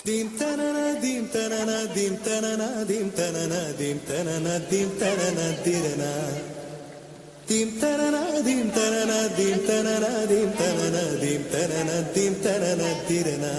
Dim tanana dim tanana dim tanana dim tanana dim tanana dim tanana dirana dim tanana dim tanana dim tanana dim tanana dim tanana dim tanana dirana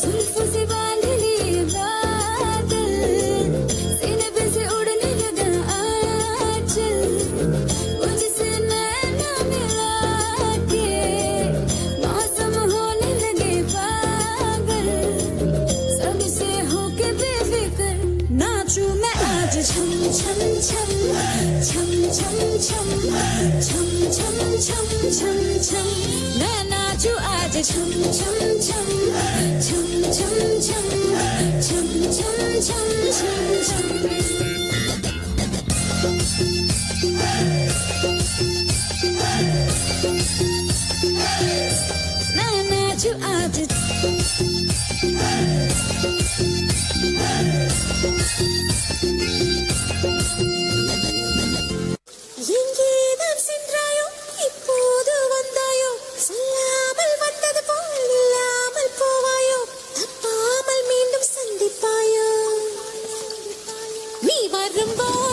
जुल्फों से बांध ली बात छम छम छम छम छम छम छम छम छम छम मैं नाचू आज छम छम छम छम छम छम छम छम छम छम छम मैं नाचू आज எங்கேதான் சென்றாயோ இப்போது வந்தாயோ சொல்லாமல் வந்தது போல் இல்லாமல் போவாயோ தப்பாமல் மீண்டும் சந்திப்பாயோ நீ வரும்போது